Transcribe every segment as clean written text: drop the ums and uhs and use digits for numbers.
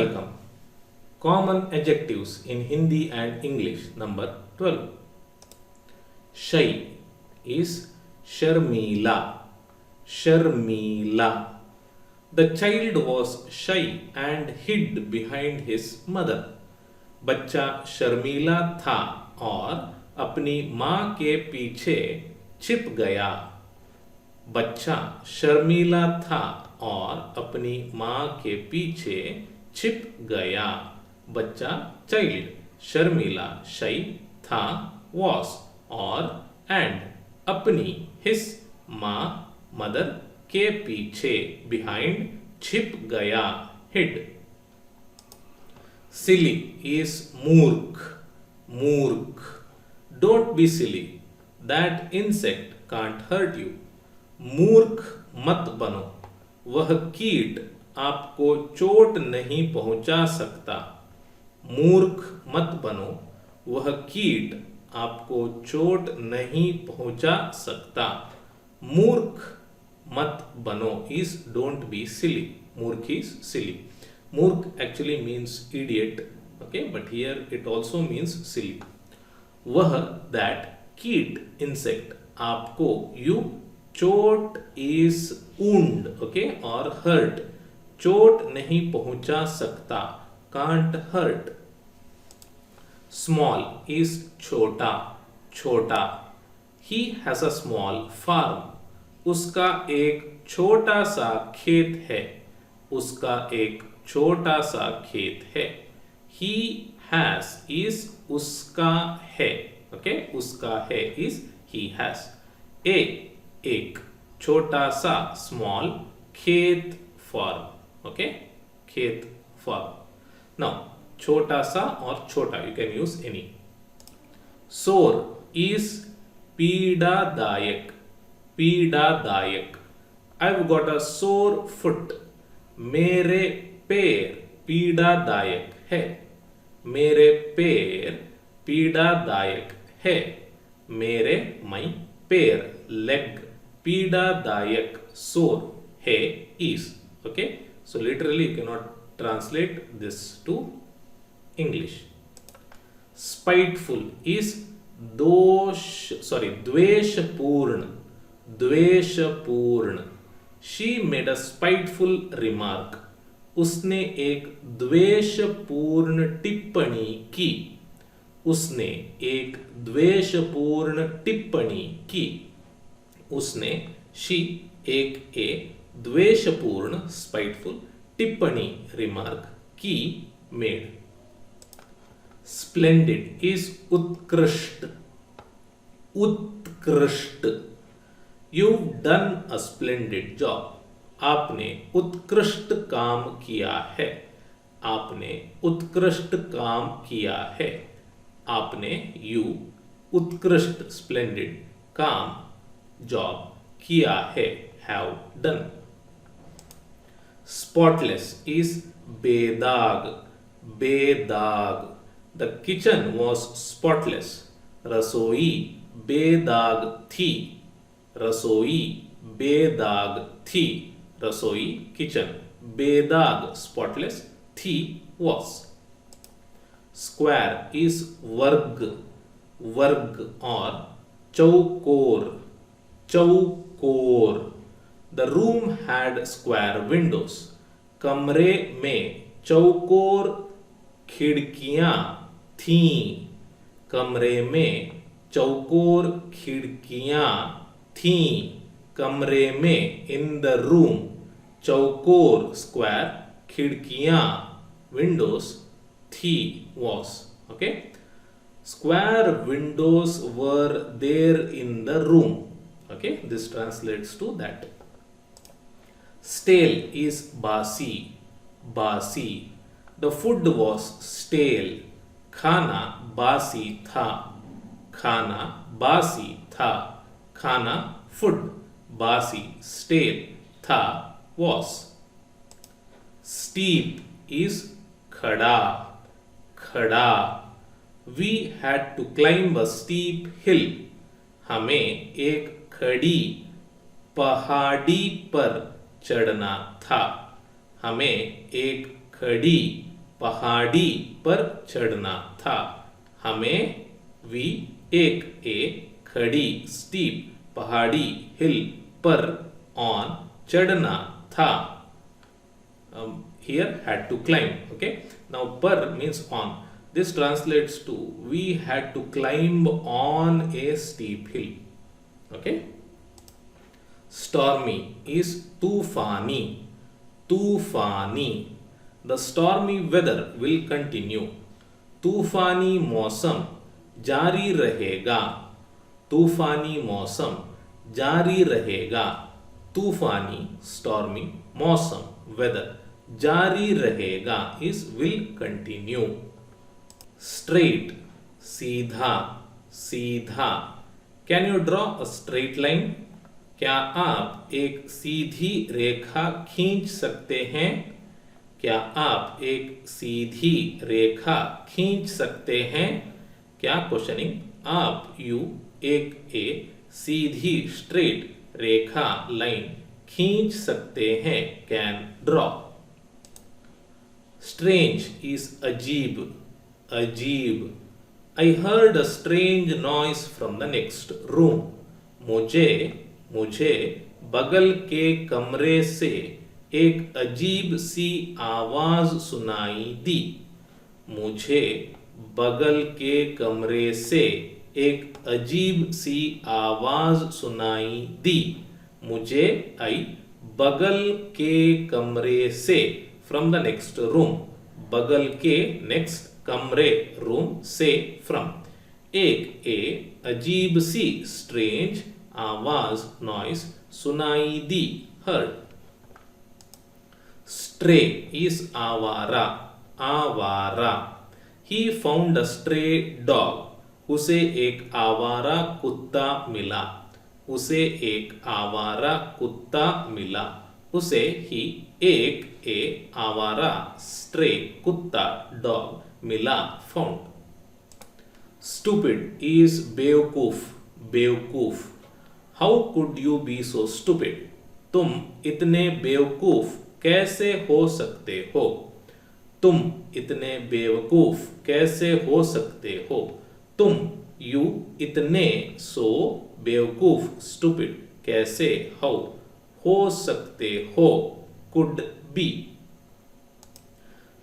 welcome. Common adjectives in Hindi and English. Number 12. Shy is Sharmila. Sharmila. The child was shy and hid behind his mother. बच्चा शर्मीला था और अपनी माँ के पीछे छिप गया. बच्चा शर्मीला था और अपनी माँ के पीछे छिप गया. बच्चा चाइल्ड शर्मीला शाई था was और and अपनी his माँ मदर के पीछे behind छिप गया hid. Silly is मूर्ख. मूर्ख. Don't be silly. That insect can't hurt you. मूर्ख मत बनो. वह कीट आपको चोट नहीं पहुंचा सकता. मूर्ख मत बनो. वह कीट आपको चोट नहीं पहुंचा सकता. मूर्ख मत बनो is don't be silly. मूर्ख is silly. Murk actually means idiot, okay, but here it also means silly. वह that कीट insect आपको you चोट is wound, okay, or hurt चोट नहीं पहुंचा सकता can't hurt. Small is छोटा. छोटा. He has a small farm. उसका एक छोटा सा खेत है. उसका एक छोटा सा खेत है. He has is उसका है. Okay, उसका है is he has. A एक छोटा सा small खेत farm. Okay, खेत farm. Now छोटा सा और छोटा you can use any. Sore is पीड़ादायक. पीड़ादायक. I've got a sore foot. मेरे पैर पीड़ादायक है. मेरे पैर पीड़ादायक है. मेरे my पैर leg पीड़ादायक sore है is. Okay, so literally you cannot translate this to English. Spiteful is द्वेषपूर्ण. द्वेषपूर्ण. She made a spiteful remark. उसने एक द्वेषपूर्ण टिप्पणी की. उसने एक द्वेषपूर्ण टिप्पणी की. उसने she एक द्वेषपूर्ण spiteful टिप्पणी remark की made. Splendid is उत्कृष्ट. उत्कृष्ट. You've done a splendid job. आपने उत्कृष्ट काम किया है. आपने उत्कृष्ट काम किया है. आपने you उत्कृष्ट splendid काम job किया है have done. Spotless is बेदाग. बेदाग. The kitchen was spotless. रसोई बेदाग थी. रसोई बेदाग थी. रसोई किचन बेदाग spotless थी was. Square is वर्ग. वर्ग और चौकोर. चौकोर. The room had square windows. कमरे में चौकोर खिड़कियां थीं. कमरे में चौकोर खिड़कियां थीं. कमरे में in the room चौकोर square खिड़कियां windows थी was. Okay, square windows were there in the room. Okay, this translates to that. Stale is basi. Basi. The food was stale. खाना बासी था. खाना बासी था. खाना food बासी stale था was. Steep is खड़ा. खड़ा. We had to climb a steep hill. हमें एक खड़ी पहाड़ी पर चढ़ना था. हमें एक खड़ी पहाड़ी पर चढ़ना था। हमें वी एक ए खड़ी स्टीप पहाड़ी हिल पर ऑन चढ़ना था. Here had to climb. Okay, now per means on. This translates to we had to climb on a steep hill. Okay, stormy is tufani. Tufani, the stormy weather will continue. तूफानी मौसम जारी रहेगा. तूफानी मौसम जारी रहेगा. तूफानी stormy मौसम weather जारी रहेगा is will continue. Straight सीधा. सीधा, can you draw a straight line? क्या आप एक सीधी रेखा खींच सकते हैं? क्या आप एक सीधी रेखा खींच सकते हैं? क्या क्वेश्चनिंग. आप यू एक ए सीधी स्ट्रेट रेखा लाइन खींच सकते हैं. Can draw. Strange is अजीब. अजीब. I heard a strange noise from the next room. मुझे बगल के कमरे से एक अजीब सी आवाज सुनाई दी. मुझे बगल के कमरे से एक अजीब सी आवाज सुनाई दी. मुझे आई बगल के कमरे से फ्रॉम द नेक्स्ट रूम. बगल के नेक्स्ट कमरे रूम से फ्रॉम. एक ए अजीब सी स्ट्रेंज आवाज नॉइस सुनाई दी. हर्ड. स्ट्रे इज आवारा. आवारा. He found a stray dog. उसे एक आवारा कुत्ता मिला. उसे एक आवारा कुत्ता मिला. उसे ही एक ए आवारा स्ट्रे कुत्ता डॉग मिला. फाउंड. स्टूपिड इज बेवकूफ. बेवकूफ. How could you be so stupid? तुम इतने बेवकूफ कैसे हो सकते हो? तुम इतने बेवकूफ कैसे हो सकते हो? तुम यू इतने सो बेवकूफ स्टूपिड कैसे हो सकते हो. Could be.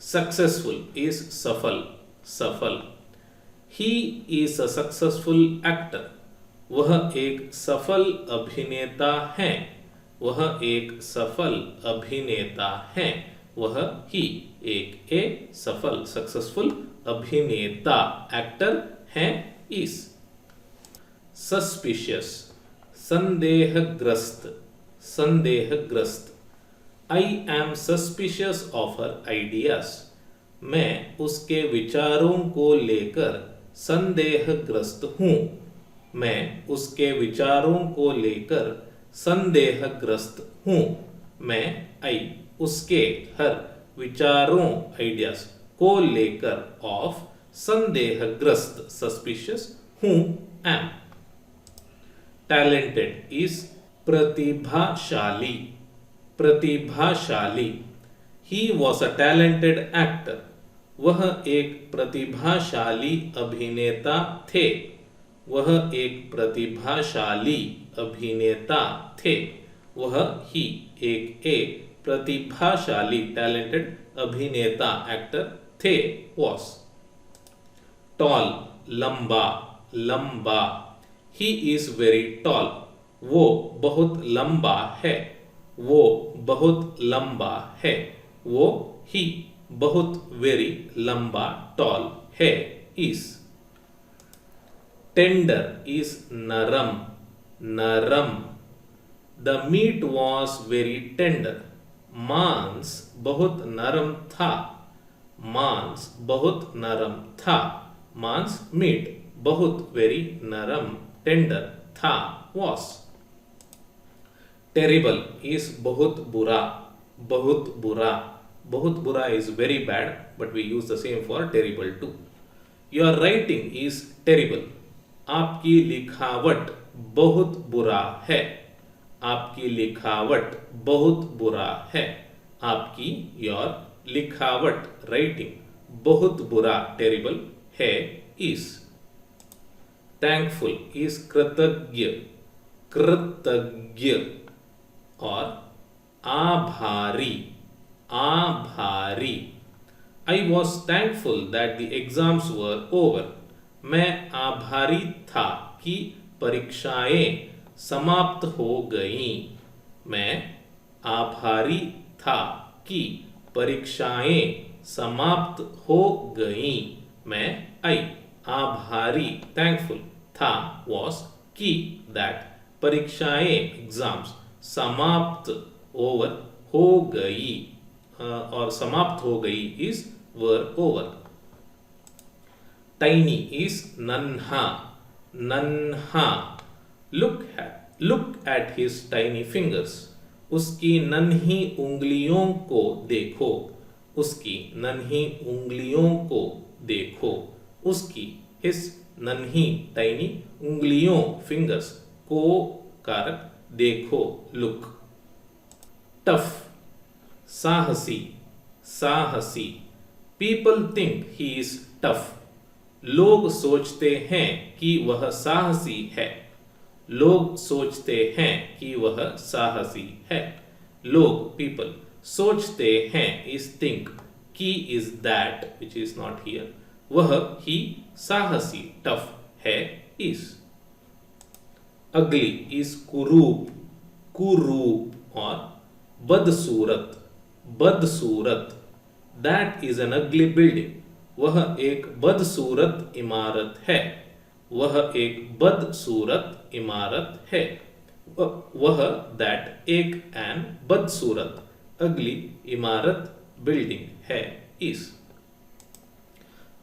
सक्सेसफुल इज सफल. सफल. He is a successful actor. वह एक सफल अभिनेता है. वह एक सफल अभिनेता है. वह ही एक ए सफल सक्सेसफुल अभिनेता एक्टर है. इस. Suspicious संदेहग्रस्त. संदेहग्रस्त. I am suspicious of her ideas. मैं उसके विचारों को लेकर संदेहग्रस्त हूँ. मैं उसके विचारों को लेकर संदेहग्रस्त हूँ. मैं आई उसके हर विचारों आइडियाज को लेकर ऑफ संदेहग्रस्त सस्पिशियस हूँ. एम. टैलेंटेड इज प्रतिभाशाली. प्रतिभाशाली. He was a talented actor. वह एक प्रतिभाशाली अभिनेता थे. वह एक प्रतिभाशाली अभिनेता थे. वह ही एक प्रतिभाशाली टैलेंटेड अभिनेता एक्टर थे. वॉज. टॉल लंबा. लंबा. He is very tall. वो बहुत लंबा है. वो बहुत लंबा है. वो ही बहुत वेरी लंबा टॉल है. इस. टेंडर इज नरम. नरम. The meat was very tender. मांस बहुत नरम था. मांस बहुत नरम था. मांस मीट बहुत वेरी नरम टेंडर था. वॉज. टेरिबल इज बहुत बुरा. बहुत बुरा. बहुत बुरा is very bad, but we use the same for terrible too. Your writing is terrible. आपकी लिखावट बहुत बुरा है. आपकी लिखावट बहुत बुरा है. आपकी योर लिखावट राइटिंग बहुत बुरा टेरिबल है इज। थैंकफुल इज कृतज्ञ कृतज्ञ और आभारी आभारी। I was thankful that the exams were over. मैं आभारी था कि परीक्षाएं समाप्त हो गईं। मैं आभारी था कि परीक्षाएं समाप्त हो गईं। मैं आई आभारी थैंकफुल था वॉज कि दैट परीक्षाएं एग्जाम्स समाप्त ओवर हो गई और समाप्त हो गई is were over. Tiny is नन्हा नन्हा। Look at his tiny fingers. उसकी नन्ही उंगलियों को देखो। उसकी नन्ही उंगलियों को देखो। उसकी हिज नन्ही टाइनी उंगलियों फिंगर्स को कारक देखो लुक। टफ साहसी साहसी। People think he is tough. लोग सोचते हैं कि वह साहसी है। लोग सोचते हैं कि वह साहसी है। लोग पीपल सोचते हैं इज थिंक की is that which is not here. वह ही साहसी टफ है इज। अगली इज कुरूप कुरूप और बदसूरत बदसूरत। दैट इज एन अगली बिल्डिंग। वह एक बदसूरत इमारत है। वह एक बदसूरत इमारत है। वह दैट एक एन बदसूरत अगली इमारत बिल्डिंग है इज।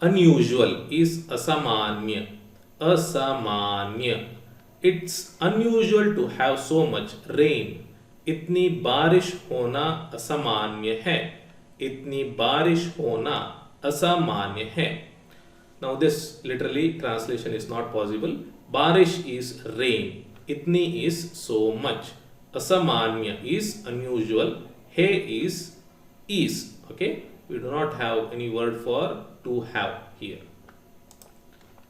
अनयूजुअल इज असामान्य असामान्य। It's unusual to have so much rain. इतनी बारिश होना असामान्य है। इतनी बारिश होना असामान्य है। Now this literally translation is not possible. Barish is rain. Itni is so much. Asamanya is unusual. Hai is. Okay. We do not have any word for to have here.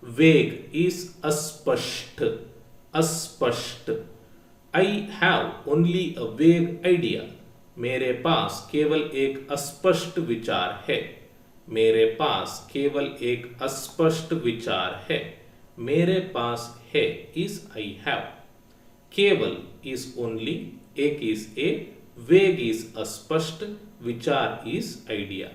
Vague is aspasht. Aspasht. I have only a vague idea. मेरे पास केवल एक अस्पष्ट विचार है। मेरे पास केवल एक अस्पष्ट विचार है। मेरे पास है इज आई हैव। केवल इज ओनली। एक इज ए। वेग इज अस्पष्ट। विचार इज आइडिया।